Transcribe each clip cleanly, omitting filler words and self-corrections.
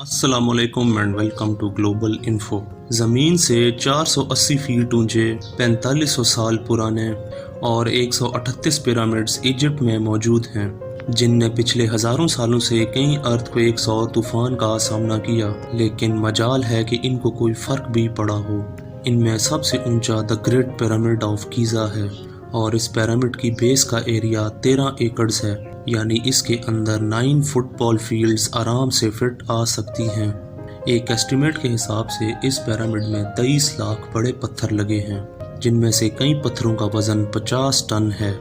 अस्सलाम वालेकुम and welcome to Global Info. ज़मीन से 480 फीट ऊंचे, 4500 साल पुराने और 138 पिरामिड्स इजिप्ट में मौजूद हैं, जिनने पिछले हज़ारों सालों से कई अर्थक्वेक्स और तूफ़ान का सामना किया, लेकिन मजाल है कि इनको कोई फ़र्क भी पड़ा हो। इनमें सबसे ऊंचा the great pyramid of Giza है और इस पिरामिड की बेस का एरिया 13 एकड़्स है, यानी इसके अंदर 9 फुटबॉल फील्ड्स आराम से फिट आ सकती हैं। एक एस्टिमेट के हिसाब से इस पिरामिड में 23 लाख बड़े पत्थर लगे हैं, जिनमें से कई पत्थरों का वज़न 50 टन है।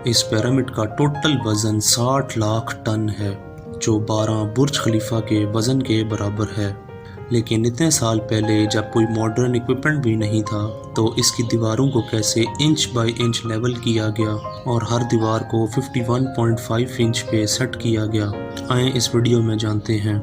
इस पिरामिड का टोटल वज़न 60 लाख टन है, जो 12 बुर्ज खलीफा के वज़न के बराबर है। लेकिन इतने साल पहले जब कोई मॉडर्न इक्विपमेंट भी नहीं था, तो इसकी दीवारों को कैसे इंच बाय इंच लेवल किया गया और हर दीवार को 51.5 इंच पे सेट किया गया, आए इस वीडियो में जानते हैं।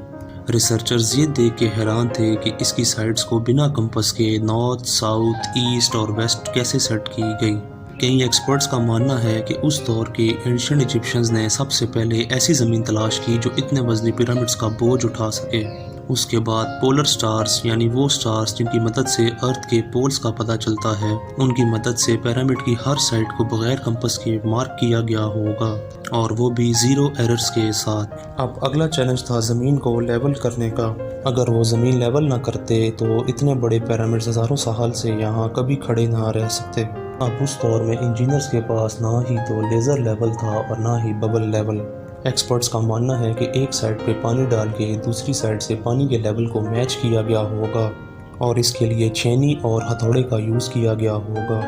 रिसर्चर्स ये देख के हैरान थे कि इसकी साइड्स को बिना कंपास के नॉर्थ, साउथ, ईस्ट और वेस्ट कैसे सेट की गई। कई एक्सपर्ट्स का मानना है कि उस दौर के एंशिएंट इजिप्शियंस ने सबसे पहले ऐसी ज़मीन तलाश की जो इतने वज़नी पिरामिड्स का बोझ उठा सके। उसके बाद पोलर स्टार्स, यानी वो स्टार्स जिनकी मदद से अर्थ के पोल्स का पता चलता है, उनकी मदद से पिरामिड की हर साइड को बगैर कंपास के मार्क किया गया होगा, और वो भी 0 एरर्स के साथ। अब अगला चैलेंज था ज़मीन को लेवल करने का। अगर वो ज़मीन लेवल ना करते तो इतने बड़े पिरामिड्स हज़ारों साल से यहाँ कभी खड़े ना रह सकते। अब उस दौर में इंजीनियर्स के पास ना ही तो लेज़र लेवल था और ना ही बबल लेवल। एक्सपर्ट्स का मानना है कि एक साइड पे पानी डाल के दूसरी साइड से पानी के लेवल को मैच किया गया होगा, और इसके लिए छेनी और हथौड़े का यूज़ किया गया होगा।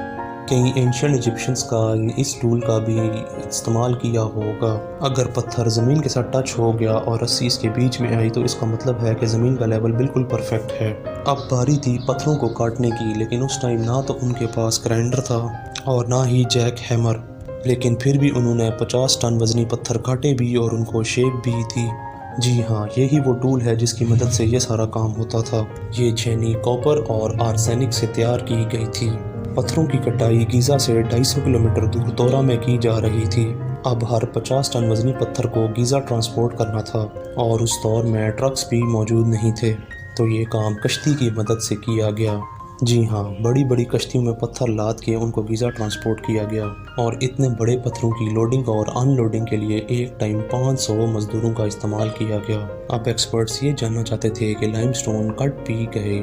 कई एंशिएंट इजिप्शियंस का इस टूल का भी इस्तेमाल किया होगा। अगर पत्थर ज़मीन के साथ टच हो गया और रस्सी इसके बीच में आई, तो इसका मतलब है कि ज़मीन का लेवल बिल्कुल परफेक्ट है। अब बारी थी पत्थरों को काटने की, लेकिन उस टाइम ना तो उनके पास ग्राइंडर था और ना ही जैक हैमर, लेकिन फिर भी उन्होंने 50 टन वज़नी पत्थर काटे भी और उनको शेप भी दी। जी हाँ, यही वो टूल है जिसकी मदद से ये सारा काम होता था। ये छेनी कॉपर और आर्सेनिक से तैयार की गई थी। पत्थरों की कटाई गीज़ा से 250 किलोमीटर दूर दौरा में की जा रही थी। अब हर 50 टन वज़नी पत्थर को गीज़ा ट्रांसपोर्ट करना था, और उस दौर में ट्रक्स भी मौजूद नहीं थे, तो ये काम कश्ती की मदद से किया गया। जी हाँ, बड़ी बड़ी कश्तियों में पत्थर लाद के उनको गीज़ा ट्रांसपोर्ट किया गया, और इतने बड़े पत्थरों की लोडिंग और अनलोडिंग के लिए एक टाइम 500 मजदूरों का इस्तेमाल किया गया। अब एक्सपर्ट्स ये जानना चाहते थे कि लाइमस्टोन कट भी गए,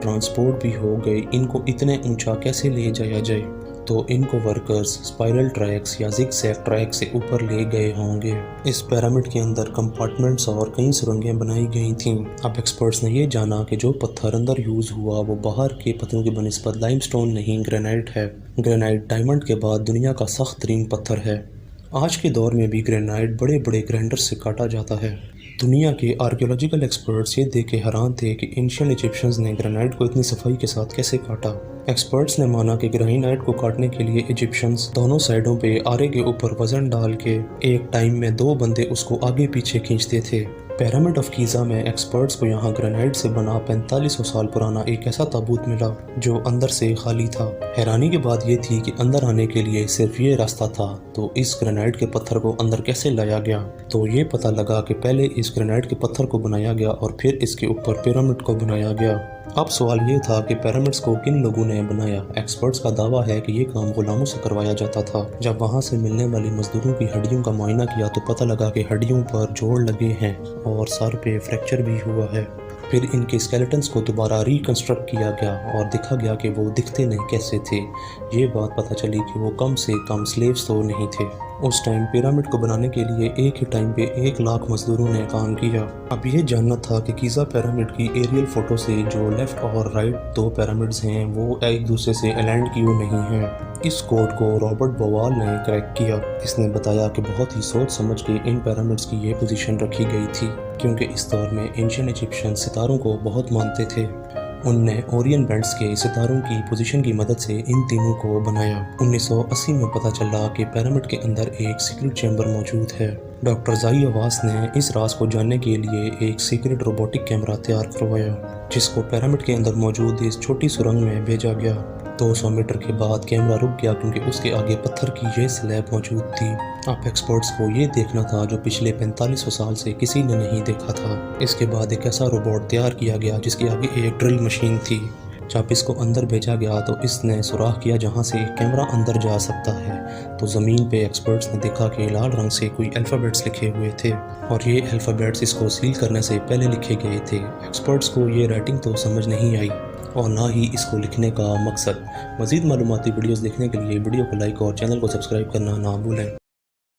ट्रांसपोर्ट भी हो गए, इनको इतने ऊंचा कैसे ले जाया जाए। तो इनको वर्कर्स स्पाइरल ट्रैक्स या ज़िगज़ैग ट्रैक से ऊपर ले गए होंगे। इस पिरामिड के अंदर कंपार्टमेंट्स और कई सुरंगें बनाई गई थीं। अब एक्सपर्ट्स ने ये जाना कि जो पत्थर अंदर यूज़ हुआ वो बाहर के पत्थरों की बनिस्बत लाइमस्टोन नहीं, ग्रेनाइट है। ग्रेनाइट डायमंड के बाद दुनिया का सख्त तरीन पत्थर है। आज के दौर में भी ग्रेनाइट बड़े बड़े ग्राइंडर से काटा जाता है। दुनिया के आर्कियोलॉजिकल एक्सपर्ट्स ये देख के हैरान थे कि एंशिएंट इजिप्शियंस ने ग्रेनाइट को इतनी सफाई के साथ कैसे काटा। एक्सपर्ट्स ने माना कि ग्रेनाइट को काटने के लिए इजिप्शियंस दोनों साइडों पे आरे के ऊपर वजन डाल के एक टाइम में 2 बंदे उसको आगे पीछे खींचते थे। पिरामिड ऑफ गीज़ा में एक्सपर्ट्स को यहाँ ग्रेनाइट से बना 4500 साल पुराना एक ऐसा ताबूत मिला जो अंदर से खाली था। हैरानी की बात यह थी कि अंदर आने के लिए सिर्फ ये रास्ता था, तो इस ग्रेनाइट के पत्थर को अंदर कैसे लाया गया। तो ये पता लगा कि पहले इस ग्रेनाइट के पत्थर को बनाया गया और फिर इसके ऊपर पिरामिड को बनाया गया। अब सवाल ये था कि पिरामिड्स को किन लोगों ने बनाया। एक्सपर्ट्स का दावा है कि ये काम गुलामों से करवाया जाता था। जब वहाँ से मिलने वाली मजदूरों की हड्डियों का मुआयना किया तो पता लगा कि हड्डियों पर जोड़ लगे हैं और सर पे फ्रैक्चर भी हुआ है। फिर इनके स्केलेटन्स को दोबारा रिकंस्ट्रक्ट किया गया और देखा गया कि वो दिखते नहीं कैसे थे। ये बात पता चली कि वो कम से कम स्लेव्स तो नहीं थे। उस टाइम पिरामिड को बनाने के लिए एक ही टाइम पे 1 लाख मजदूरों ने काम किया। अब ये जानना था कि गीज़ा पिरामिड की एरियल फोटो से जो लेफ्ट और राइट 2 पिरामिड्स हैं वो एक दूसरे से अलाइंड क्यों नहीं हैं। इस कोड को रॉबर्ट बोवाल ने क्रैक किया। इसने बताया कि बहुत ही सोच समझ के इन पिरामिड्स की ये पोजीशन रखी गई थी, क्योंकि इस दौर में एंशिएंट इजिप्शियन सितारों को बहुत मानते थे। उनने ओरियन बेल्ट्स के सितारों की पोजीशन की मदद से इन तीनों को बनाया। 1980 में पता चला कि पिरामिड के अंदर एक सीक्रेट चैम्बर मौजूद है। डॉक्टर ज़ाई अब्बास ने इस राज को जानने के लिए एक सीक्रेट रोबोटिक कैमरा तैयार करवाया, जिसको पिरामिड के अंदर मौजूद इस छोटी सुरंग में भेजा गया। 200 میٹر کے بعد کیمرہ رک گیا کیونکہ اس کے آگے پتھر کی یہ سلیب موجود تھی۔ اب ایکسپرٹس کو یہ دیکھنا تھا جو پچھلے 4500 سال سے کسی نے نہیں دیکھا تھا۔ اس کے بعد ایک ایسا روبوٹ تیار کیا گیا جس کے آگے ایک ڈرل مشین تھی۔ جب اس کو اندر بھیجا گیا تو اس نے سوراخ کیا جہاں سے کیمرہ اندر جا سکتا ہے، تو زمین پہ ایکسپرٹس نے دیکھا کہ لال رنگ سے کوئی الفابیٹس لکھے ہوئے تھے، اور یہ الفابیٹس اس کو سیل کرنے سے پہلے لکھے گئے تھے۔ ایکسپرٹس کو یہ رائٹنگ تو سمجھ نہیں آئی اور نہ ہی اس کو لکھنے کا مقصد۔ مزید معلوماتی ویڈیوز دیکھنے کے لیے ویڈیو کو لائک اور چینل کو سبسکرائب کرنا نہ بھولیں۔